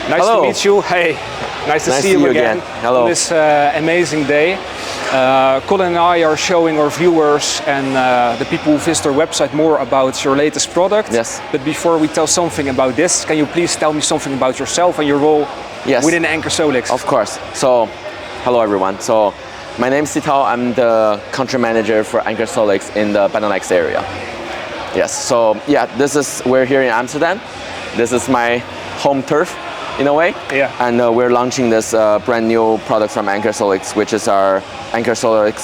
Nice Hello. to meet you. Hey, nice to see you again. Hello. On this amazing day. Colin and I are showing our viewers and the people who visit our website more about your latest product. Yes. But before we tell something about this, can you please tell me something about yourself and your role within Anker SOLIX? Of course. So, hello everyone. So, my name is Sitao. I'm the country manager for Anker SOLIX in the BeNeLux area. Yes. So, yeah, we're here in Amsterdam. This is my home turf, in a way. Yeah. And we're launching this brand new product from Anker SOLIX, which is our Anker Solarbank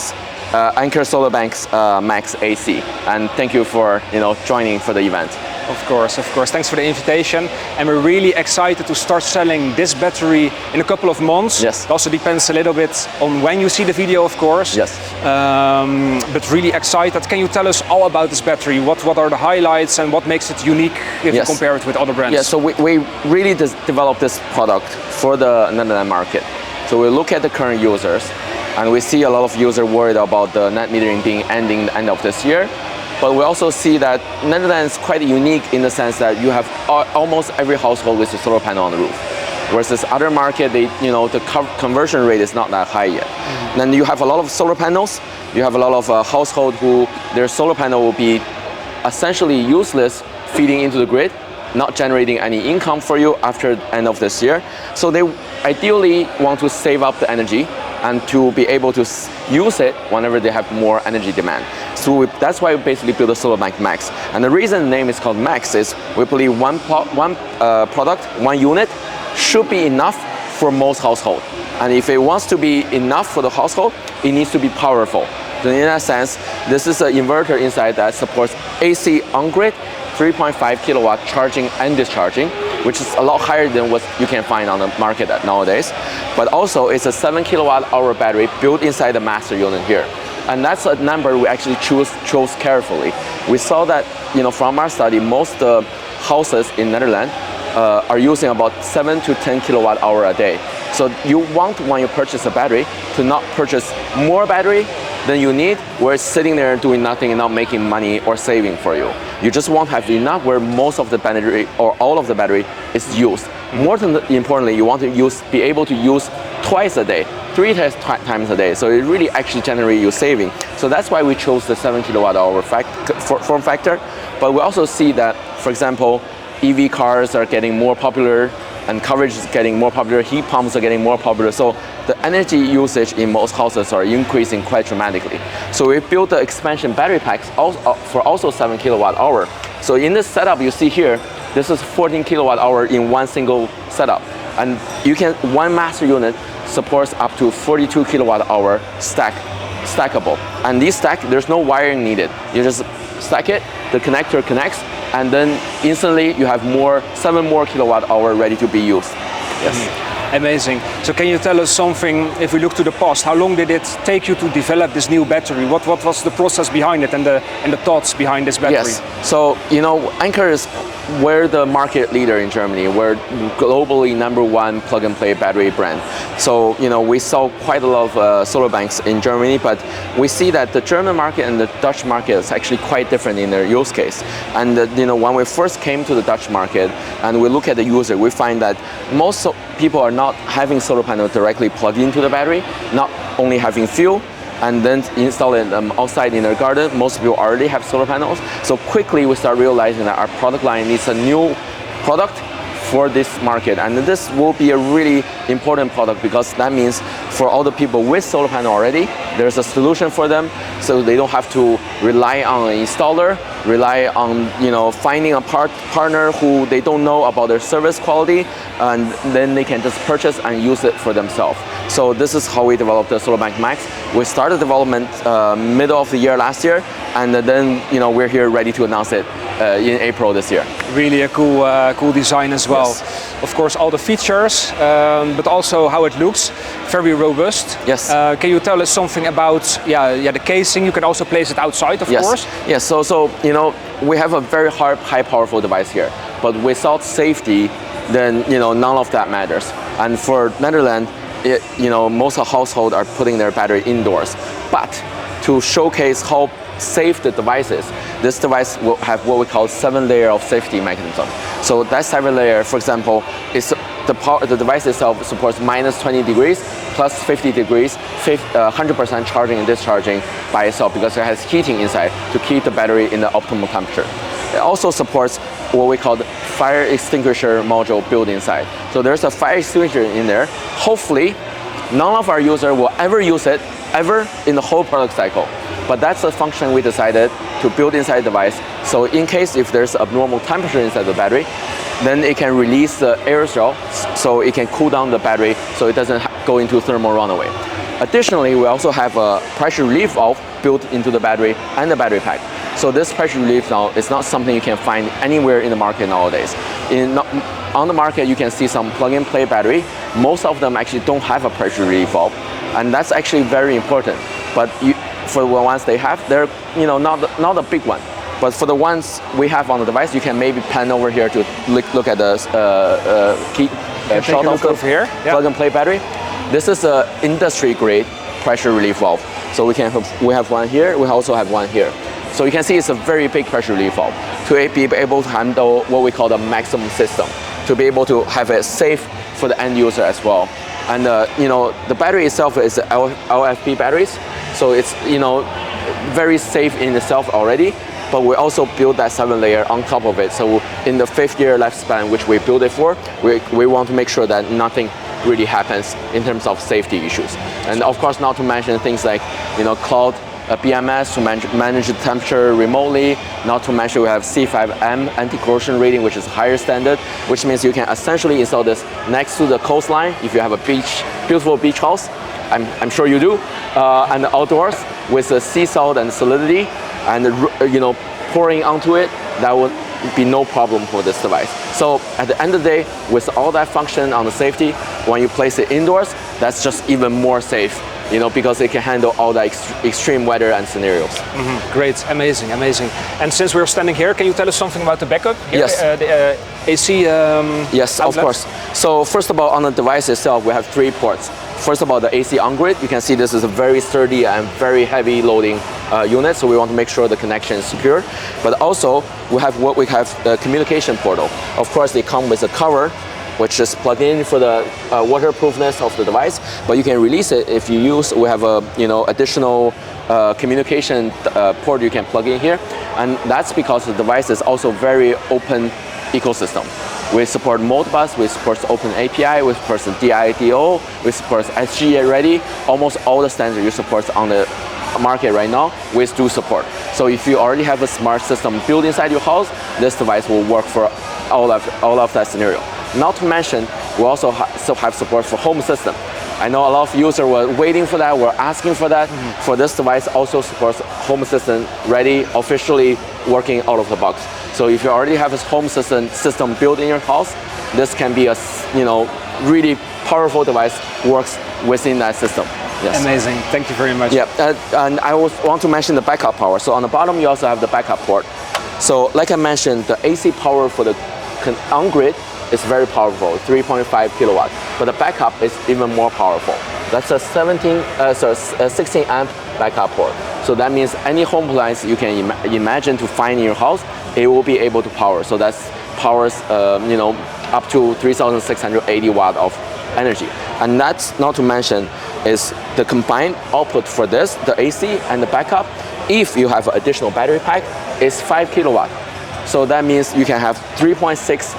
Max AC. And thank you for joining for the event. Of course. Thanks for the invitation. And we're really excited to start selling this battery in a couple of months. Yes. It also depends a little bit on when you see the video, of course. Yes. But really excited. Can you tell us all about this battery? What are the highlights and what makes it unique if you compare it with other brands? Yeah, so we really developed this product for the Netherlands market. So we look at the current users and we see a lot of users worried about the net metering being ending the end of this year. But we also see that Netherlands is quite unique in the sense that you have almost every household with a solar panel on the roof. Versus other market, the conversion rate is not that high yet. Mm-hmm. Then you have a lot of solar panels. You have a lot of household who their solar panel will be essentially useless feeding into the grid, not generating any income for you after the end of this year. So they ideally want to save up the energy and to be able to use it whenever they have more energy demand. So that's why we basically built the Solarbank Max. And the reason the name is called Max is we believe one product, one unit should be enough for most households. And if it wants to be enough for the household, it needs to be powerful. So in that sense, this is an inverter inside that supports AC on-grid, 3.5 kilowatt charging and discharging, which is a lot higher than what you can find on the market nowadays. But also it's a 7 kilowatt hour battery built inside the master unit here. And that's a number we actually chose carefully. We saw that from our study, most houses in Netherlands are using about 7 to 10 kilowatt hour a day. So you want, when you purchase a battery, to not purchase more battery than you need, where it's sitting there doing nothing and not making money or saving for you. You just want to have enough where most of the battery or all of the battery is used. More than importantly, you want to be able to use twice a day, 3 times a day. So it really actually generates you saving. So that's why we chose the 7 kilowatt hour form factor. But we also see that, for example, EV cars are getting more popular and coverage is getting more popular, heat pumps are getting more popular. So the energy usage in most houses are increasing quite dramatically. So we built the expansion battery packs for also 7 kilowatt hour. So in this setup you see here, this is 14 kilowatt hour in one single setup. And one master unit supports up to 42 kilowatt hour stackable. And this stack, there's no wiring needed. You just stack it, the connector connects, and then instantly you have 7 more kilowatt hour ready to be used. Yes. Amazing. So can you tell us something, if we look to the past, how long did it take you to develop this new battery? What was the process behind it and the thoughts behind this battery? Yes. So, Anker is we're the market leader in Germany. We're globally #1 plug-and-play battery brand. So, we sell quite a lot of solar banks in Germany, but we see that the German market and the Dutch market is actually quite different in their use case. And, when we first came to the Dutch market and we look at the user, we find that most people are not having solar panels directly plugged into the battery, not only having fuel, and then installing them outside in their garden. Most people already have solar panels. So quickly we start realizing that our product line needs a new product for this market. And this will be a really important product because that means for all the people with solar panel already, there's a solution for them so they don't have to rely on an installer, rely on finding a partner who they don't know about their service quality, and then they can just purchase and use it for themselves. So this is how we developed the Solarbank Max. We started development middle of the year last year, and then we're here ready to announce it in April this year. Really a cool design as well. Yes. Of course, all the features, but also how it looks, very robust. Yes. Can you tell us something about the casing? You can also place it outside, of course. Yes. So we have a very high powerful device here, but without safety, then none of that matters. And for Netherlands, most households are putting their battery indoors, but to showcase how safe the device is, this device will have what we call 7-layer of safety mechanism. So that 7 layer, for example, is the device itself supports minus 20 degrees, plus 50 degrees, 100% charging and discharging by itself because it has heating inside to keep the battery in the optimal temperature. It also supports what we call the fire extinguisher module built inside. So there's a fire extinguisher in there. Hopefully, none of our users will ever use it, ever in the whole product cycle. But that's the function we decided to build inside the device. So in case if there's abnormal temperature inside the battery, then it can release the aerosol so it can cool down the battery so it doesn't go into thermal runaway. Additionally, we also have a pressure relief valve built into the battery and the battery pack. So this pressure relief now is not something you can find anywhere in the market nowadays. On the market, you can see some plug-and-play battery. Most of them actually don't have a pressure relief valve, and that's actually very important. But for the ones they have, they're not a big one. But for the ones we have on the device, you can maybe pan over here to look at the shot of the here. plug-and-play battery. This is an industry-grade pressure relief valve. So we have one here. We also have one here. So you can see it's a very big pressure relief valve to be able to handle what we call the maximum system, to be able to have it safe for the end user as well. And the battery itself is LFP batteries, so it's very safe in itself already. But we also build that 7-layer on top of it. So in the 5th year lifespan, which we built it for, we want to make sure that nothing really happens in terms of safety issues. And of course, not to mention things like cloud BMS to manage the temperature remotely. Not to mention we have C5M anti-corrosion rating, which is higher standard, which means you can essentially install this next to the coastline if you have a beautiful beach house. I'm sure you do, and outdoors with the sea salt and solidity, and pouring onto it, that would be no problem for this device. So at the end of the day, with all that function on the safety, when you place it indoors, that's just even more safe, because it can handle all the extreme weather and scenarios. Mm-hmm. Great, amazing. And since we're standing here, can you tell us something about the backup? Here, yes. The AC Yes, outlet? of course. So first of all, on the device itself, we have 3 ports. First of all, the AC on-grid, you can see this is a very sturdy and very heavy loading unit, so we want to make sure the connection is secure. But also, we have the communication portal. Of course, they come with a cover, which is plugged in for the waterproofness of the device, but you can release it if you use. We have a additional communication port you can plug in here, and that's because the device is also very open ecosystem. We support Modbus, we support Open API, we support DIDO, we support SGA ready. Almost all the standards you support on the market right now, we do support. So if you already have a smart system built inside your house, this device will work for all of that scenario. Not to mention, we also have support for home system. I know a lot of users were waiting for that, were asking for that. Mm-hmm. For this device, also supports home assistant ready, officially working out of the box. So if you already have a home system built in your house, this can be a really powerful device, works within that system. Yes. Amazing, thank you very much. Yeah, and I want to mention the backup power. So on the bottom, you also have the backup port. So like I mentioned, the AC power for the on-grid is very powerful, 3.5 kilowatt. But the backup is even more powerful. That's a 16 amp backup port. So that means any home appliance you can imagine to find in your house, it will be able to power. So that powers up to 3,680 watt of energy. And that's not to mention is the combined output for this, the AC and the backup, if you have an additional battery pack, is 5 kilowatt. So that means you can have 3.6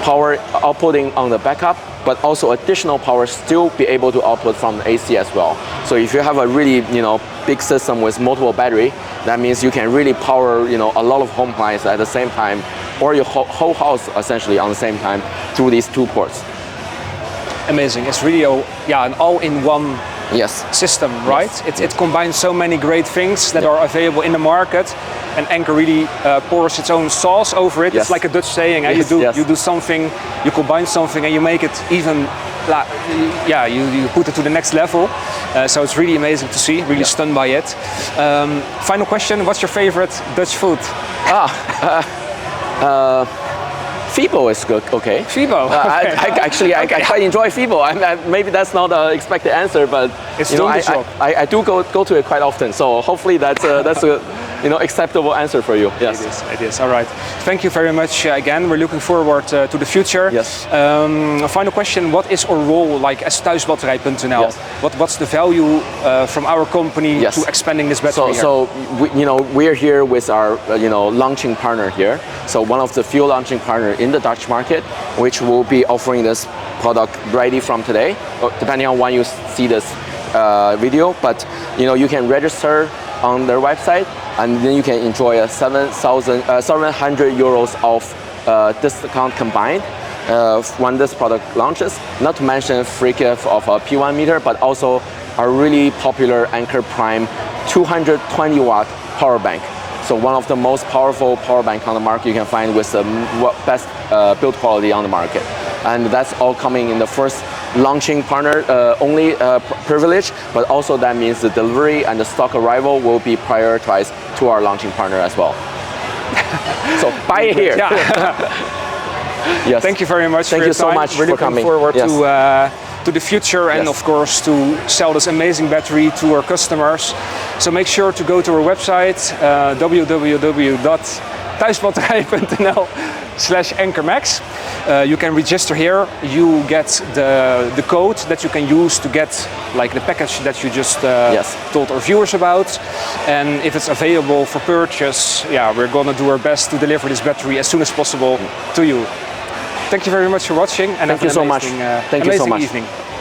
power outputting on the backup, but also additional power still be able to output from the AC as well. So if you have a really big system with multiple battery, that means you can really power a lot of home appliances at the same time, or your whole house essentially on the same time through these 2 ports. Amazing. It's really an all-in-one system, right? Yes. It combines so many great things that are available in the market, and Anker really pours its own sauce over it. Yes. It's like a Dutch saying, you do something, you combine something, and you make it even, you put it to the next level. So it's really amazing to see, really stunned by it. Final question, what's your favorite Dutch food? Fibo is good, okay. Fibo? Okay. I quite enjoy Fibo. Maybe that's not the expected answer, but it's doing the job. I do go to it quite often. So hopefully that's a acceptable answer for you. Yes. It is. All right. Thank you very much again. We're looking forward to the future. Yes. A final question: what is our role, like as Thuisbatterij.nl? Yes. What's the value from our company to expanding this battery? So we're here with our launching partner here. So one of the few launching partner in the Dutch market, which will be offering this product ready from today, depending on when you see this video. But you can register on their website, and then you can enjoy a 700 euros of discount combined when this product launches. Not to mention free gift of a P1 meter, but also a really popular Anker Prime 220 watt power bank. So one of the most powerful power bank on the market you can find with the best build quality on the market. And that's all coming in the first launching partner only privilege, but also that means the delivery and the stock arrival will be prioritized to our launching partner as well. So buy it here. Yeah. Yes. Thank you very much. Thank for you your so time. much We're for looking coming. forward Yes. to the future and of course to sell this amazing battery to our customers. So make sure to go to our website www.thuisbatterij.nl/AnkerMax. You can register here. You get the code that you can use to get like the package that you just told our viewers about. And if it's available for purchase, we're gonna do our best to deliver this battery as soon as possible to you. Thank you very much for watching, and thank you so much. Thank you so much. Evening.